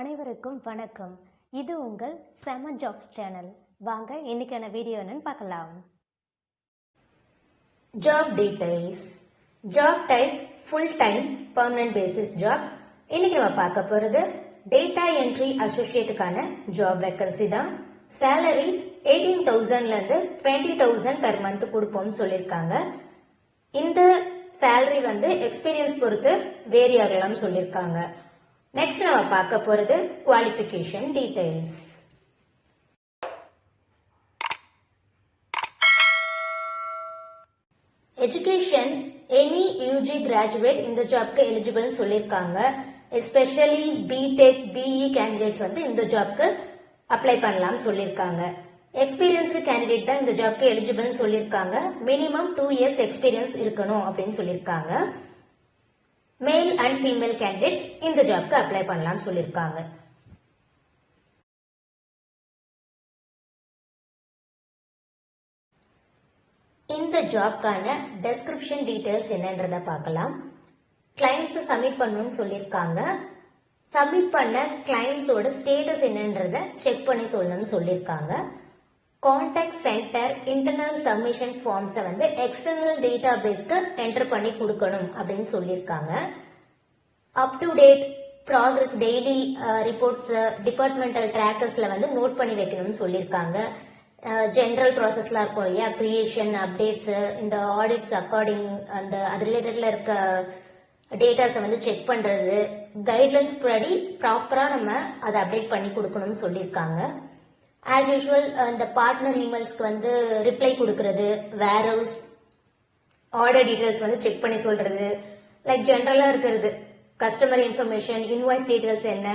அனைவருக்கும் வணக்கம். இது உங்கள் செம ஜாப்ஸ் சேனல். வாங்க இன்னைக்கான வீடியோ என்னன்னு பார்க்கலாம். Job details. Job type full time permanent basis job. இன்னைக்கு நம்ம பார்க்க போறது டேட்டா என்ட்ரி அசோசியேட்டுக்கான ஜாப் வேக்கன்சி தான். சேலரி 18,000ல இருந்து 20,000 பெர் மந்த் கொடுப்போம்னு சொல்லியிருக்காங்க. இந்த சேலரி எக்ஸ்பீரியன்ஸ் பொறுத்து வேரி ஆகலாம்னு சொல்லியிருக்காங்க. நெக்ஸ்ட் நம்ம பார்க்க போறது qualification details. Education any UG graduate இந்த ஜாப்க்கு எலிஜிபிள் சொல்லியிருக்காங்க. எஸ்பெஷலி பிடெக் பிஇ கேண்டிடேட்ஸ் இந்த ஜாப்க்கு அப்ளை பண்ணலாம் சொல்லியிருக்காங்க. எக்ஸ்பீரியன்ஸ்டு கேண்டிடேட் தான் இந்த ஜாப்க்கு எலிஜிபிள் சொல்லியிருக்காங்க. மினிமம் 2 years எக்ஸ்பீரியன்ஸ் இருக்கணும் அப்படின்னு சொல்லியிருக்காங்க. மேல் அண்ட் ஃபீமேல் கேண்டிடேட்ஸ் இந்த ஜாப்க்கு அப்ளை பண்ணலாம் சொல்லியிருக்காங்க. இந்த ஜாப்க்கான டெஸ்கிரிப்ஷன் டீடைல்ஸ் என்னன்றத பார்க்கலாம். கிளைம்ஸ் சப்மிட் பண்ணணும்னு சொல்லியிருக்காங்க. சப்மிட் பண்ண கிளைம்ஸோட ஸ்டேட்டஸ் என்னன்றத செக் பண்ணி சொல்லணும்னு சொல்லியிருக்காங்க. கான்டாக்ட் சென்டர் இன்டர்னல் சப்மிஷன் ஃபார்ம்ஸை எக்ஸ்டர்னல் டேட்டா பேஸ்க்கு என்டர் பண்ணி கொடுக்கணும் அப்படின்னு சொல்லியிருக்காங்க. Up to date progress daily reports departmental ட்ராக்கர்ஸ்ல நோட் பண்ணி வைக்கணும்னு சொல்லியிருக்காங்க. ஜென்ரல் ப்ராசஸ்லாம் இருக்கும் இல்லையா, கிரியேஷன் அப்டேட்ஸ், இந்த ஆடிட்ஸ் அக்கார்டிங் அது ரிலேட்டட்ல இருக்க டேட்டாஸை செக் பண்றது, கைட்லைன்ஸ் படி ப்ராப்பரா நம்ம அதை அப்டேட் பண்ணி கொடுக்கணும்னு சொல்லியிருக்காங்க. ஆஸ் யூஷுவல் இந்த பார்ட்னர் இமெயில்ஸ்க்கு ரிப்ளை கொடுக்கறது, வேர் ஹவுஸ் ஆர்டர் டீடைல்ஸ் செக் பண்ணி சொல்றது, லைக் ஜென்ரலா இருக்கிறது. கஸ்டமர் இன்ஃபர்மேஷன், இன்வாய்ஸ் டீடைல்ஸ் என்ன,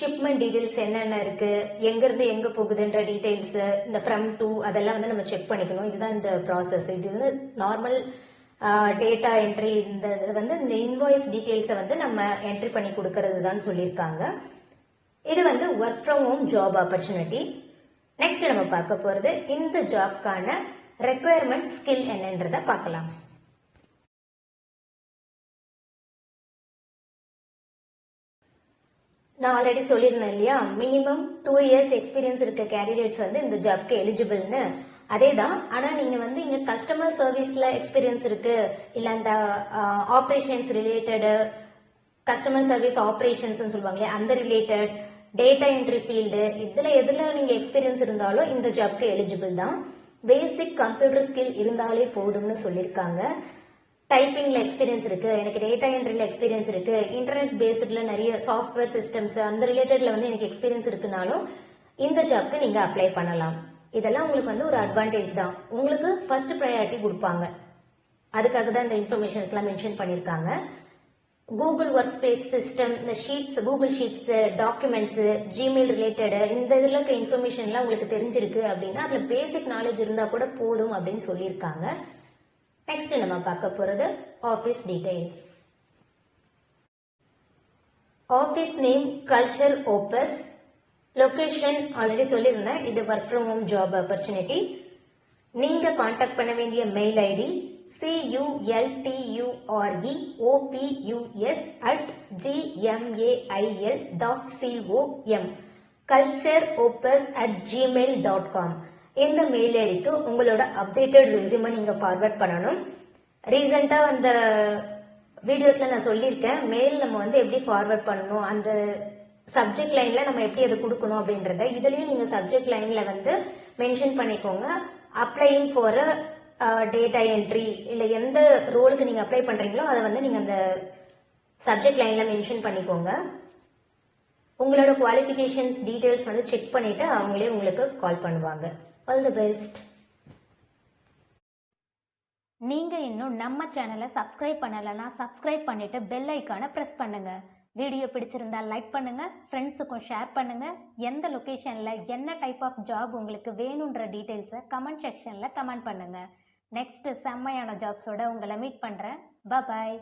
ஷிப்மெண்ட் டீடைல்ஸ் என்னென்ன இருக்கு, எங்கிருந்து எங்க போகுதுன்ற டீடைல்ஸ், இந்த ஃப்ரம் டு அதெல்லாம் நம்ம செக் பண்ணிக்கணும். இதுதான் இந்த ப்ராசஸ். இது நார்மல் டேட்டா என்ட்ரி. இந்த இன்வாய்ஸ் டீடைல்ஸை நம்ம என்ட்ரி பண்ணி கொடுக்கறது தான் சொல்லியிருக்காங்க. இது work from home job opportunity. Next நம்ம பார்க்க போறது இந்த ஜாப்க்கான ரெக்குயர்மெண்ட் ஸ்கில் என்னன்றத பார்க்கலாம். நான் ஆல்ரெடி சொல்லியிருந்தேன் இல்லையா, மினிமம் 2 years எக்ஸ்பீரியன்ஸ் இருக்க கேண்டிடேட்ஸ் இந்த ஜாப்க்கு எலிஜிபிள்னு. அதே தான். ஆனா நீங்க இங்க கஸ்டமர் சர்வீஸ்ல எக்ஸ்பீரியன்ஸ் இருக்கு, இல்ல அந்த operations related, customer service operations சொல்லுவாங்க அந்த ரிலேட்டட், டேட்டா என்ட்ரி ஃபீல்டு, எதுல நீங்க எக்ஸ்பீரியன்ஸ் இருந்தாலும் இந்த ஜாப்க்கு எலிஜிபிள் தான். பேசிக் கம்ப்யூட்டர் ஸ்கில் இருந்தாலே போதும்னு சொல்லியிருக்காங்க. டைப்பிங்ல எக்ஸ்பீரியன்ஸ் இருக்கு, எனக்கு டேட்டா என்ட்ரில எக்ஸ்பீரியன்ஸ் இருக்கு, இன்டர்நெட் பேஸ்ட்ல நிறைய சாஃப்ட்வேர் சிஸ்டம்ஸ் அந்த ரிலேட்டட்ல எனக்கு எக்ஸ்பீரியன்ஸ் இருக்குனாலும் இந்த ஜாப்க்கு நீங்க அப்ளை பண்ணலாம். இதெல்லாம் உங்களுக்கு ஒரு அட்வான்டேஜ் தான். உங்களுக்கு ஃபர்ஸ்ட் ப்ரையாரிட்டி கொடுப்பாங்க. அதுக்காக தான் இந்த இன்ஃபர்மேஷன்ஸ்லாம் மென்ஷன் பண்ணியிருக்காங்க. கூகுள் ஒர்க் ஸ்பேஸ் சிஸ்டம், இந்த sheets, Google sheets, documents, Gmail related இந்த இதில் இருக்க இன்ஃபர்மேஷன்லாம் உங்களுக்கு தெரிஞ்சிருக்கு அப்படின்னா அதில் பேசிக் நாலேஜ் இருந்தால் கூட போதும் அப்படின்னு சொல்லியிருக்காங்க. நெக்ஸ்ட் நம்ம பார்க்க போகிறது office details. Office name culture opus. Location already சொல்லியிருந்தேன், இது work from home job opportunity. நீங்கள் கான்டாக்ட் பண்ண வேண்டிய மெயில் ஐடி cultureopus@gmail.com, cultureopus@gmail.com. இந்த மெயில் ஐடிக்கு உங்களோட அப்டேட்டட் ரெஸ்யூமை நீங்க ஃபார்வர்ட் பண்ணணும். ரீசெண்டா அந்த வீடியோஸ்ல நான் சொல்லியிருக்கேன், மெயில் நம்ம எப்படி ஃபார்வர்ட் பண்ணணும், அந்த சப்ஜெக்ட் லைன்ல நம்ம எப்படி அதை கொடுக்கணும் அப்படின்றத. இதுலயும் நீங்க சப்ஜெக்ட் லைன்ல மென்ஷன் பண்ணிக்கோங்க. அப்ளைங் ஃபார் டேட்டா என்ட்ரி, இல்லை எந்த ரோலுக்கு நீங்கள் அப்ளை பண்ணுறீங்களோ அதை நீங்கள் அந்த சப்ஜெக்ட் லைனில் மென்ஷன் பண்ணிக்கோங்க. உங்களோட குவாலிஃபிகேஷன்ஸ் டீட்டெயில்ஸ் செக் பண்ணிவிட்டு அவங்களே உங்களுக்கு கால் பண்ணுவாங்க. All the best. நீங்கள் இன்னும் நம்ம சேனலை சப்ஸ்கிரைப் பண்ணலைன்னா சப்ஸ்கிரைப் பண்ணிவிட்டு பெல் ஐக்கானை ப்ரெஸ் பண்ணுங்கள். வீடியோ பிடிச்சிருந்தா லைக் பண்ணுங்கள், ஃப்ரெண்ட்ஸுக்கும் ஷேர் பண்ணுங்கள். எந்த லொக்கேஷனில் என்ன டைப் ஆஃப் ஜாப் உங்களுக்கு வேணுன்ற டீட்டெயில்ஸை கமெண்ட் செக்ஷனில் கமெண்ட் பண்ணுங்கள். நெக்ஸ்ட் செம்மையான ஜாப்ஸோட உங்களை மீட் பண்ணுறேன். பாய்.